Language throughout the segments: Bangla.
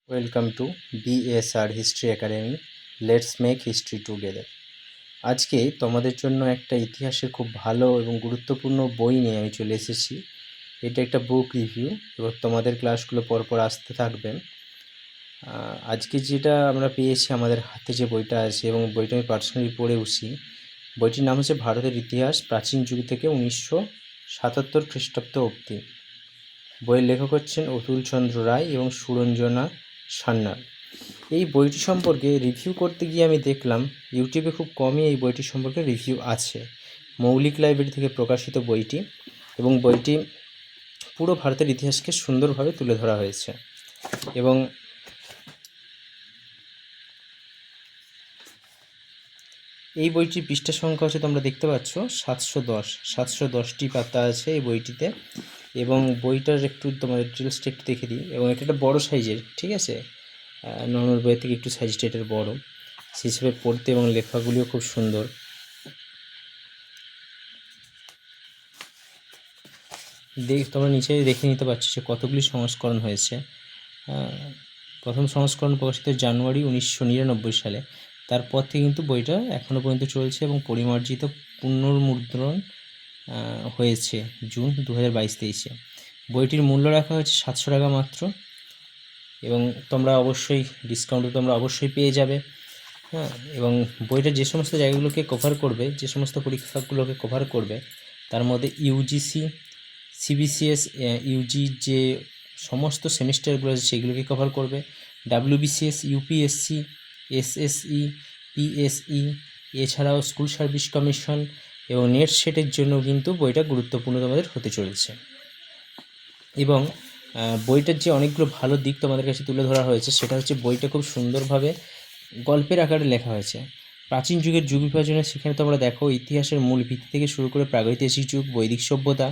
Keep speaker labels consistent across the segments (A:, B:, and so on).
A: Welcome to BSR history academy. Let's make history together. আজকে তোমাদের জন্য একটা ইতিহাসের খুব ভালো এবং গুরুত্বপূর্ণ বই নিয়ে আমি চলে এসেছি। এটা একটা বুক রিভিউ এবং তোমাদের ক্লাসগুলো পরপর আসতে থাকবে। আজকে যেটা আমরা পেয়েছি আমাদের হাতে যে বইটা আছে এবং বইটা আমি পার্সোনালি পড়েওছি, বইটির নাম হচ্ছে ভারতের ইতিহাস প্রাচীন যুগ থেকে 1977 খ্রিস্টাব্দ অবধি। বইয়ের লেখক হচ্ছেন অতুল চন্দ্র রায় এবং সুরঞ্জনা সান্যাল। এই বইটি সম্পর্কে রিভিউ করতে গিয়ে আমি দেখলাম ইউটিউবে খুব কমই এই বইটি সম্পর্কে রিভিউ আছে। মৌলিক লাইব্রেরি থেকে প্রকাশিত বইটি, এবং বইটি পুরো ভারতের ইতিহাসকে সুন্দরভাবে তুলে ধরা হয়েছে। এবং এই বইটির পৃষ্ঠা সংখ্যা হচ্ছে তোমরা দেখতে পাচ্ছ 710টি পাতা আছে এই বইটিতে। এবং বইটার একটু তোমাদের ডিটেলসটা একটু দেখে দিই। এবং এটা একটা বড়ো সাইজের, ঠিক আছে, নর্মাল বইয়ের থেকে একটু সাইজটা এটার বড়ো, সেই হিসেবে পড়তে এবং লেখাগুলিও খুব সুন্দর। তোমরা নিচে দেখে নিতে পারছো যে কতগুলি সংস্করণ হয়েছে। প্রথম সংস্করণ প্রকাশিত জানুয়ারি 1999 সালে। তারপর থেকে কিন্তু বইটা এখনও পর্যন্ত চলছে এবং পরিমার্জিত পুনর্মুদ্রণ হয়েছে জুন 2022-23-এ। বইটির মূল্য রাখা হয়েছে 700 টাকা মাত্র, এবং তোমরা অবশ্যই ডিসকাউন্টে তোমরা অবশ্যই পেয়ে যাবে। এবং বইটা যে সমস্ত জায়গাগুলোকে কভার করবে, যে সমস্ত পরীক্ষাগুলোকে কভার করবে, তার মধ্যে ইউজিসি, সিবিসিএস, ইউজি যে সমস্ত সেমিস্টারগুলো আছে সেগুলোকে কভার করবে। ডাব্লিউবিসিএস, ইউপিএসসি, এসএসই, পিএসই, এছাড়াও স্কুল সার্ভিস কমিশন এবং নেট সেটের জন্য কিন্তু বইটা গুরুত্বপূর্ণ তোমাদের হতে চলেছে। এবং বইটার যে অনেকগুলো ভালো দিক তোমাদের কাছে তুলে ধরা হয়েছে, সেটা হচ্ছে বইটা খুব সুন্দরভাবে গল্পের আকারে লেখা হয়েছে। প্রাচীন যুগের যুগ বিভাজনে সেখানে তোমরা দেখো ইতিহাসের মূল ভিত্তি থেকে শুরু করে প্রাগৈতিহাসিক যুগ, বৈদিক সভ্যতা,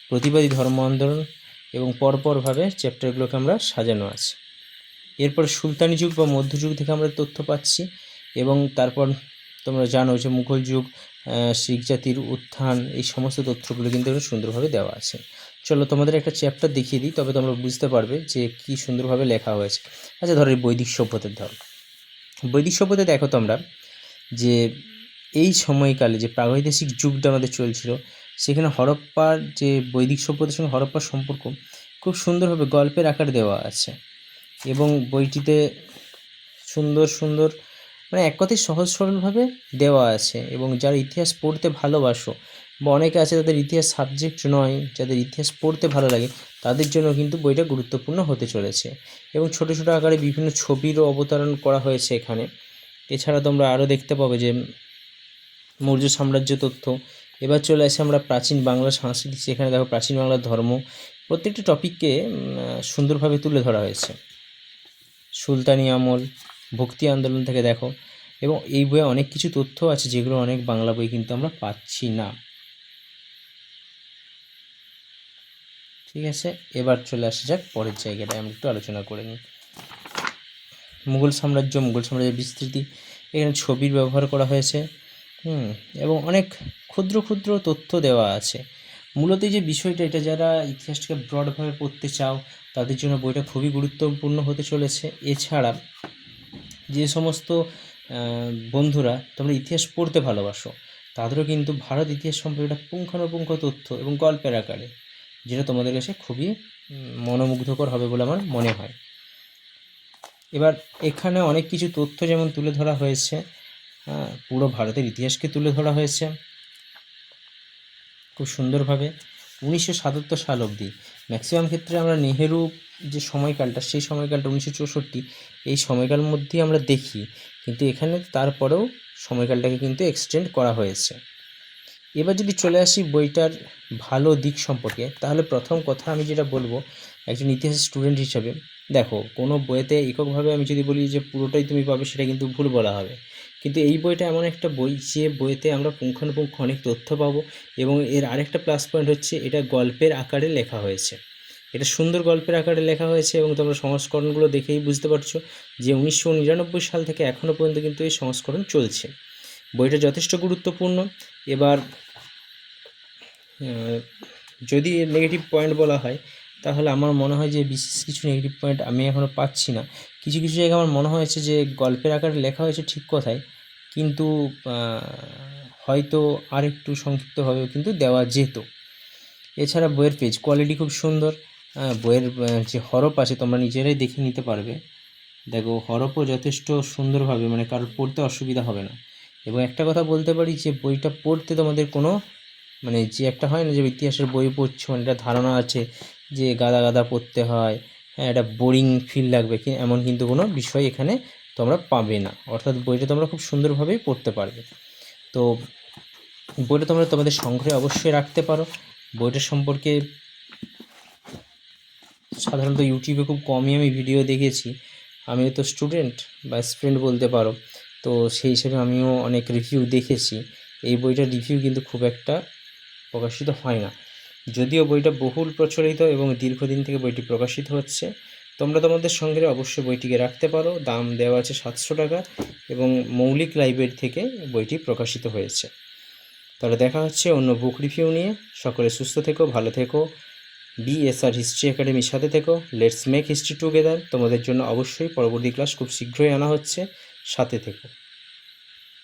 A: প্রতিবাদী ধর্ম আন্দোলন এবং পরপরভাবে চ্যাপ্টারগুলোকে আমরা সাজানো আছে। এরপর সুলতানি যুগ বা মধ্যযুগ থেকে আমরা তথ্য পাচ্ছি। এবং তারপর তোমরা জানো যে মুঘল যুগ, শিখ জাতির উত্থান, এই সমস্ত তথ্যগুলো কিন্তু সুন্দরভাবে দেওয়া আছে। চলো তোমাদের একটা চ্যাপ্টার দেখিয়ে দিই, তবে তোমরা বুঝতে পারবে যে কী সুন্দরভাবে লেখা হয়েছে। আচ্ছা, ধরো এই বৈদিক সভ্যতার ধরো। বৈদিক সভ্যতা দেখো তোমরা যে এই সময়কালে যে প্রাগৈতিহাসিক যুগটা আমাদের চলছিল, সেখানে হরপ্পার যে বৈদিক সভ্যতার সঙ্গে হরপ্পার সম্পর্ক খুব সুন্দরভাবে গল্পের আকারে দেওয়া আছে। এবং বইটিতে সুন্দর সুন্দর, মানে এক কথায় সহজ সরলভাবে দেওয়া আছে। এবং যারা ইতিহাস পড়তে ভালোবাসো, বা অনেকে আছে যাদের ইতিহাস সাবজেক্ট নয়, যাদের ইতিহাস পড়তে ভালো লাগে, তাদের জন্য কিন্তু বইটা গুরুত্বপূর্ণ হতে চলেছে। এবং ছোট ছোট আকারে বিভিন্ন ছবিরও অবতারণ করা হয়েছে এখানে। এছাড়া তোমরা আরও দেখতে পাবে যে মৌর্য সাম্রাজ্য তথ্য। এবার চলে আসে আমরা প্রাচীন বাংলা সংস্কৃতি। সেখানে দেখো প্রাচীন বাংলার ধর্ম, প্রত্যেকটি টপিককে সুন্দরভাবে তুলে ধরা হয়েছে। সুলতানি আমল, ভক্তি আন্দোলন থেকে দেখো। এবং এই বইয়ে অনেক কিছু তথ্য আছে যেগুলো অনেক বাংলা বই কিন্তু আমরা পাচ্ছি না। ঠিক আছে, এবার চলে আসা যাক পরের জায়গাটায়, আমরা একটু আলোচনা করে নিই। মুঘল সাম্রাজ্যের বিস্তৃতি। এখানে ছবির ব্যবহার করা হয়েছে, এবং অনেক ক্ষুদ্র ক্ষুদ্র তথ্য দেওয়া আছে। মূলত যে বিষয়টা, এটা যারা ইতিহাসটাকে ব্রডভাবে পড়তে চাও তাদের জন্য বইটা খুবই গুরুত্বপূর্ণ হতে চলেছে। এছাড়া যে সমস্ত বন্ধুরা তোমরা ইতিহাস পড়তে ভালোবাসো, তাদেরও কিন্তু ভারত ইতিহাস সম্পর্কে একটা পুঙ্খানুপুঙ্খ তথ্য এবং গল্পের আকারে, যেটা তোমাদের কাছে খুবই মনোমুগ্ধকর হবে বলে আমার মনে হয়। এবার এখানে অনেক কিছু তথ্য যেমন তুলে ধরা হয়েছে, পুরো ভারতের ইতিহাসকে তুলে ধরা হয়েছে খুব সুন্দরভাবে। 1977 সাল অবধি ম্যাক্সিমাম ক্ষেত্রে আমরা নেহেরু যে সময়কালটা, সেই সময়কালটা 1964, এই সময়কালের মধ্যেই আমরা দেখি, কিন্তু এখানে তারপরেও সময়কালটাকে কিন্তু এক্সটেন্ড করা হয়েছে। এবার যদি চলে আসি বইটার ভালো দিক সম্পর্কে, তাহলে প্রথম কথা আমি যেটা বলবো একজন ইতিহাস স্টুডেন্ট হিসাবে, দেখো কোনো বইতে এককভাবে আমি যদি বলি যে পুরোটাই তুমি পাবে, সেটা কিন্তু ভুল বলা হবে। কিন্তু এই বইটা এমন একটা বই যে বইতে আমরা পুঙ্খানুপুঙ্খ অনেক তথ্য পাবো। এবং এর আরেকটা প্লাস পয়েন্ট হচ্ছে এটা গল্পের আকারে লেখা হয়েছে। এটা সুন্দর গল্পের আকারে লেখা হয়েছে। এবং তোমরা সংস্করণগুলো দেখেই বুঝতে পারছো যে 1999 সাল থেকে এখনও পর্যন্ত কিন্তু এই সংস্করণ চলছে। বইটা যথেষ্ট গুরুত্বপূর্ণ। এবার যদি নেগেটিভ পয়েন্ট বলা হয়, তাহলে আমার মনে হয় যে বিশেষ কিছু নেগেটিভ পয়েন্ট আমি এখনও পাচ্ছি না। কিছু কিছু জায়গায় আমার মনে হয়েছে যে গল্পের আকারে লেখা হয়েছে ঠিক কথাই, কিন্তু হয়তো আরেকটু সংক্ষিপ্তভাবেও কিন্তু দেওয়া যেত। এছাড়া বইয়ের পেজ কোয়ালিটি খুব সুন্দর। বইয়ের যে হরফ আছে তোমরা নিজেরাই দেখে নিতে পারবে। দেখো হরফও যথেষ্ট সুন্দরভাবে, মানে কারোর পড়তে অসুবিধা হবে না। এবং একটা কথা বলতে পারি যে বইটা পড়তে তোমাদের কোনো, মানে যে একটা হয় না যে ইতিহাসের বই পড়ছো মানে একটা ধারণা আছে যে গাদা গাদা পড়তে হয়, হ্যাঁ একটা বোরিং ফিল লাগবে, কি এমন কিন্তু কোনো বিষয় এখানে তোমরা পাবে না। অর্থাৎ বইটা তোমরা খুব সুন্দরভাবেই পড়তে পারবে। তো বইটা তোমরা তোমাদের সংগ্রহে অবশ্যই রাখতে পারো। বইটার সম্পর্কে সাধারণত ইউটিউবে খুব কমই আমি ভিডিও দেখেছি। আমিও তো স্টুডেন্ট বা স্টুডেন্ট বলতে পারো, তো সেই হিসেবে আমিও অনেক রিভিউ দেখেছি। এই বইটার রিভিউ কিন্তু খুব একটা প্রকাশিত হয় না, যদিও বইটা বহুল প্রচলিত এবং দীর্ঘদিন থেকে বইটি প্রকাশিত হচ্ছে। তোমরা তোমাদের সঙ্গে অবশ্যই বইটিকে রাখতে পারো। দাম দেওয়া আছে 700 টাকা এবং মৌলিক লাইব্রেরি থেকে বইটি প্রকাশিত হয়েছে। তাহলে দেখা হচ্ছে অন্য বুক রিভিউ নিয়ে। সকলে সুস্থ থেকো, ভালো থেকো। বিএসআর হিস্ট্রি একাডেমির সাথে থেকো। Let's make history together. তোমাদের জন্য অবশ্যই পরবর্তী ক্লাস খুব শীঘ্রই আনা হচ্ছে, সাথে থেকো।